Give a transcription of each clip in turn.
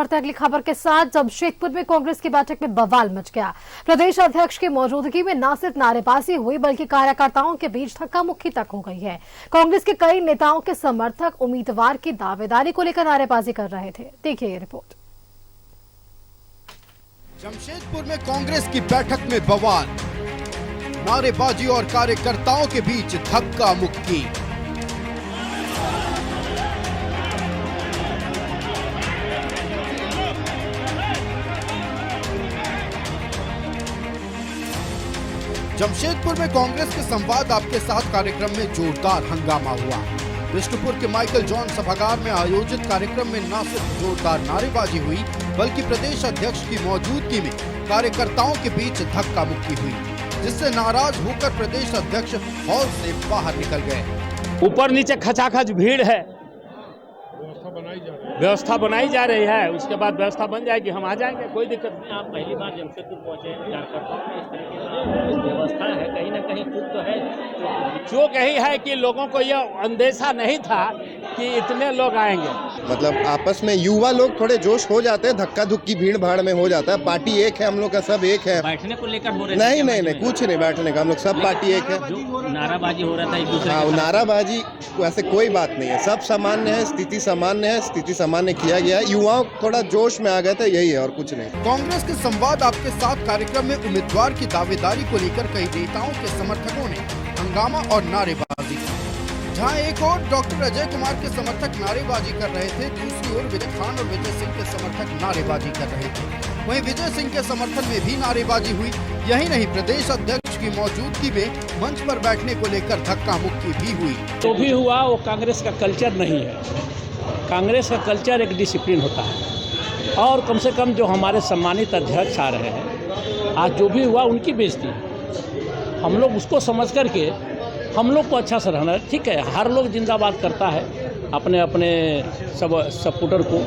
अगली खबर के साथ जमशेदपुर में कांग्रेस की बैठक में बवाल मच गया। प्रदेश अध्यक्ष की मौजूदगी में न सिर्फ नारेबाजी हुई बल्कि कार्यकर्ताओं के बीच धक्का मुक्की तक हो गई है। कांग्रेस के कई नेताओं के समर्थक उम्मीदवार की दावेदारी को लेकर नारेबाजी कर रहे थे। देखिए ये रिपोर्ट। जमशेदपुर में कांग्रेस की बैठक में बवाल, नारेबाजी और कार्यकर्ताओं के बीच धक्का मुक्की। जमशेदपुर में कांग्रेस के संवाद आपके साथ कार्यक्रम में जोरदार हंगामा हुआ। विष्णुपुर के माइकल जॉन सभागार में आयोजित कार्यक्रम में न सिर्फ जोरदार नारेबाजी हुई बल्कि प्रदेश अध्यक्ष की मौजूदगी में कार्यकर्ताओं के बीच धक्का मुक्की हुई, जिससे नाराज होकर प्रदेश अध्यक्ष हॉल से बाहर निकल गए। ऊपर नीचे खचाखच भीड़ है, व्यवस्था बनाई जा रही है, उसके बाद व्यवस्था बन जाएगी, हम आ जाएंगे, कोई दिक्कत नहीं। आप पहली बार जमशेदपुर पहुंचे, इस तरीके की व्यवस्था है, कहीं ना कहीं चूक तो है। चूक यही है कि लोगों को यह अंदेशा नहीं था कि इतने लोग आएंगे। मतलब आपस में युवा लोग थोड़े जोश हो जाते हैं, धक्का धुक्की भीड़ भाड़ में हो जाता है। पार्टी एक है, हम लोग का सब एक है। बैठने को लेकर हो रहे नहीं, कुछ नहीं बैठने का, हम लोग सब पार्टी एक है। नाराबाजी हो रहा था एक दूसरे। हाँ, नाराबाजी ऐसे कोई बात नहीं है, सब सामान्य है, स्थिति सामान्य किया गया है। युवाओं थोड़ा जोश में आ गए थे, यही है और कुछ नहीं। कांग्रेस के संवाद आपके साथ कार्यक्रम में उम्मीदवार की दावेदारी को लेकर कई नेताओं के समर्थकों ने हंगामा और नारेबाजी की। जहां एक और डॉक्टर अजय कुमार के समर्थक नारेबाजी कर रहे थे, दूसरी ओर विजय खान और विजय सिंह के समर्थक नारेबाजी कर रहे थे। वहीं विजय सिंह के समर्थन में भी नारेबाजी हुई। यही नहीं, प्रदेश अध्यक्ष की मौजूदगी में मंच पर बैठने को लेकर धक्का मुक्की भी हुई। जो भी हुआ वो कांग्रेस का कल्चर नहीं है। कांग्रेस का कल्चर एक डिसिप्लिन होता है और कम से कम जो हमारे सम्मानित अध्यक्ष आ रहे हैं, आज जो भी हुआ उनकी बेइज्जती है। हम लोग उसको समझ करके हम लोग को अच्छा से रहना है। ठीक है, हर लोग जिंदाबाद करता है अपने अपने सब सपोर्टर को,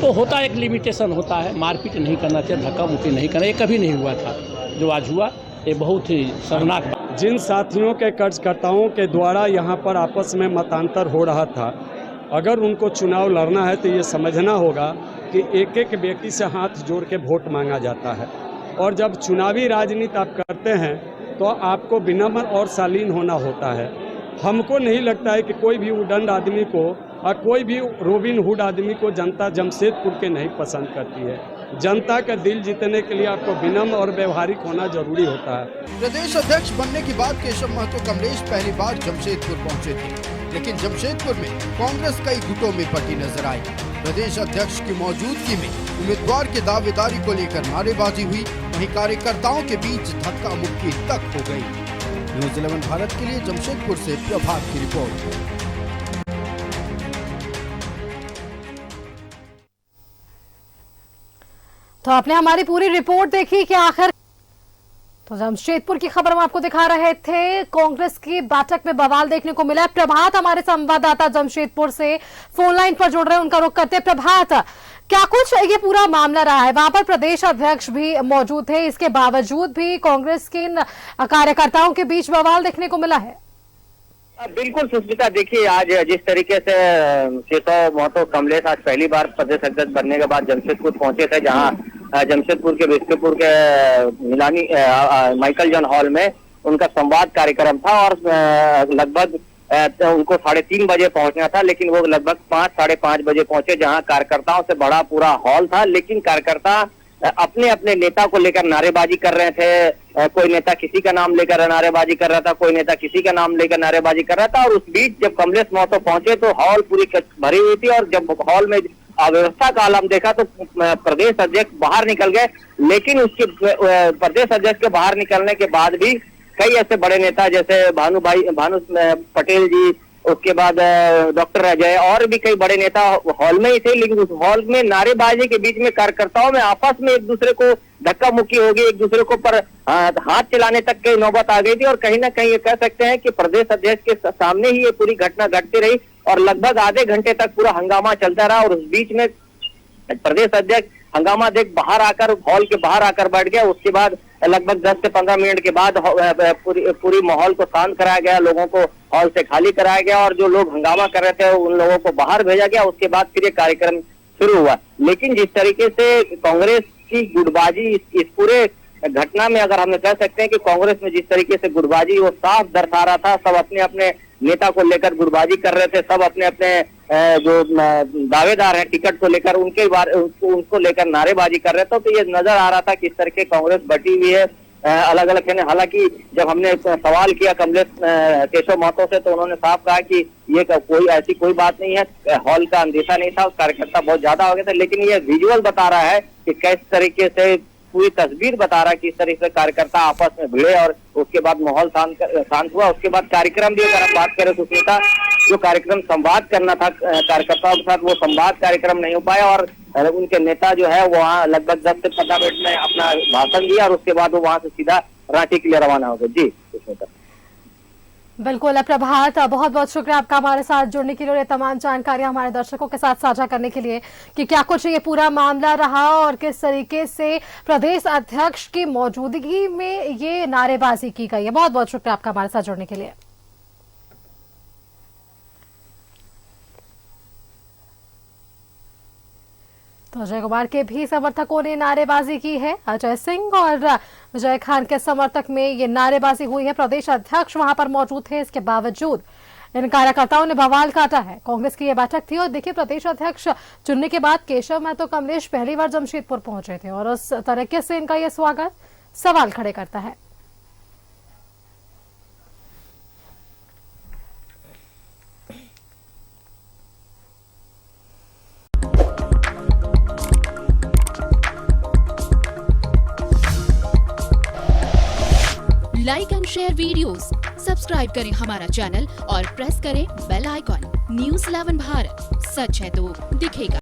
तो होता है, एक लिमिटेशन होता है। मारपीट नहीं करना चाहिए, धक्का मुक्की नहीं करना, ये कभी नहीं हुआ था। जो आज हुआ ये बहुत ही शर्मनाक बात। जिन साथियों के कार्यकर्ताओं के द्वारा यहाँ पर आपस में मतांतर हो रहा था, अगर उनको चुनाव लड़ना है तो ये समझना होगा कि एक एक व्यक्ति से हाथ जोड़ के वोट मांगा जाता है। और जब चुनावी राजनीति आप करते हैं तो आपको विनम्र और शालीन होना होता है। हमको नहीं लगता है कि कोई भी उदंड आदमी को और कोई भी रॉबिन हुड आदमी को जनता जमशेदपुर के नहीं पसंद करती है। जनता का दिल जीतने के लिए आपको विनम्र और व्यवहारिक होना जरूरी होता है। प्रदेश अध्यक्ष बनने के बाद केशव महतो कमलेश पहली बार जमशेदपुर पहुंचे थे, लेकिन जमशेदपुर में कांग्रेस कई गुटों में बटी नजर आई। प्रदेश अध्यक्ष की मौजूदगी में उम्मीदवार की दावेदारी को लेकर नारेबाजी हुई, वहीं कार्यकर्ताओं के बीच धक्का मुक्की तक हो गई। न्यूज़ 11 भारत के लिए जमशेदपुर से प्रभात की रिपोर्ट। तो आपने हमारी पूरी रिपोर्ट देखी कि आखिर तो जमशेदपुर की खबर हम आपको दिखा रहे थे। कांग्रेस की बैठक में बवाल देखने को मिला। प्रभात हमारे संवाददाता जमशेदपुर से फोन लाइन पर जुड़ रहे हैं, उनका रुख करते हैं। प्रभात, क्या कुछ ये पूरा मामला रहा है? वहां पर प्रदेश अध्यक्ष भी मौजूद थे, इसके बावजूद भी कांग्रेस के कार्यकर्ताओं के बीच बवाल देखने को मिला है। बिल्कुल सुष्मिता, देखिए आज जिस तरीके से केशव महतो कमलेश आज पहली बार प्रदेश अध्यक्ष बनने के बाद जमशेदपुर पहुंचे थे, जहां जमशेदपुर के विष्णुपुर के मिलानी माइकल जॉन हॉल में उनका संवाद कार्यक्रम था और लगभग उनको 3:30 बजे पहुंचना था, लेकिन वो लगभग 5 साढ़े 5 बजे पहुंचे, जहां कार्यकर्ताओं से बड़ा पूरा हॉल था। लेकिन कार्यकर्ता अपने अपने नेता को लेकर नारेबाजी कर रहे थे। कोई नेता किसी का नाम लेकर नारेबाजी कर रहा था, कोई नेता किसी का नाम लेकर नारेबाजी कर रहा था। और उस बीच जब कमलेश महतो पहुंचे तो हॉल पूरी भरी हुई थी, और जब हॉल में अव्यवस्था का आलम देखा तो प्रदेश अध्यक्ष बाहर निकल गए। लेकिन उसके प्रदेश अध्यक्ष के बाहर निकलने के बाद भी कई ऐसे बड़े नेता जैसे भानु पटेल जी, उसके बाद डॉक्टर अजय और भी कई बड़े नेता हॉल में ही थे। लेकिन उस हॉल में नारेबाजी के बीच में कार्यकर्ताओं में आपस में एक दूसरे को धक्का मुक्की हो गई, एक दूसरे को पर हाथ चलाने तक की नौबत आ गई थी। और कहीं ना कहीं ये कह सकते हैं कि प्रदेश अध्यक्ष के सामने ही ये पूरी घटना घटती रही और लगभग आधे घंटे तक पूरा हंगामा चलता रहा। और उस बीच में प्रदेश अध्यक्ष हंगामा देख बाहर आकर, हॉल के बाहर आकर बैठ गया। उसके बाद लगभग 10 से 15 मिनट के बाद पूरी माहौल को शांत कराया गया, लोगों को हॉल से खाली कराया गया और जो लोग हंगामा कर रहे थे उन लोगों को बाहर भेजा गया। उसके बाद फिर ये कार्यक्रम शुरू हुआ। लेकिन जिस तरीके से कांग्रेस की गुटबाजी इस पूरे घटना में, अगर हम कह सकते हैं कि कांग्रेस में जिस तरीके से गुटबाजी वो साफ दर्शा रहा था, सब अपने अपने नेता को लेकर गुटबाजी कर रहे थे, सब अपने अपने जो दावेदार हैं टिकट को लेकर उनको लेकर नारेबाजी कर रहे थे। तो ये नजर आ रहा था किस तरह के कांग्रेस बटी हुई है अलग अलग है। हालांकि जब हमने सवाल किया कमलेश केशव महतो से तो उन्होंने साफ कहा कि ये ऐसी कोई बात नहीं है, हॉल का अंदेशा नहीं था, कार्यकर्ता बहुत ज्यादा हो गए थे। लेकिन ये विजुअल बता रहा है कि किस तरीके से, पूरी तस्वीर बता रहा है किस तरीके से कार्यकर्ता आपस में भिड़े और उसके बाद माहौल शांत हुआ। उसके बाद कार्यक्रम भी अगर हम बात करें सुष्मिता, जो कार्यक्रम संवाद करना था कार्यकर्ताओं के साथ, वो संवाद कार्यक्रम नहीं हो पाया और उनके नेता जो है वो वहाँ लगभग 10 से 15 मिनट में अपना भाषण दिया और उसके बाद वो वहाँ से सीधा रांची के लिए रवाना हो गए। जी सुष्मिता। बिल्कुल प्रभात, बहुत बहुत शुक्रिया आपका हमारे साथ जुड़ने के लिए और ये तमाम जानकारियां हमारे दर्शकों के साथ साझा करने के लिए कि क्या कुछ ये पूरा मामला रहा और किस तरीके से प्रदेश अध्यक्ष की मौजूदगी में ये नारेबाजी की गई है। बहुत बहुत शुक्रिया आपका हमारे साथ जुड़ने के लिए। तो अजय कुमार के भी समर्थकों ने नारेबाजी की है। अजय सिंह और अजय खान के समर्थक में ये नारेबाजी हुई है। प्रदेश अध्यक्ष वहां पर मौजूद थे, इसके बावजूद इन कार्यकर्ताओं ने बवाल काटा है। कांग्रेस की ये बैठक थी और देखिए प्रदेश अध्यक्ष चुनने के बाद केशव महतो कमलेश पहली बार जमशेदपुर पहुंचे थे और उस तरीके से इनका यह स्वागत सवाल खड़े करता है। Like and share videos, subscribe करें हमारा चैनल और प्रेस करें बेल आइकॉन। न्यूज़ 11 भारत, सच है तो दिखेगा।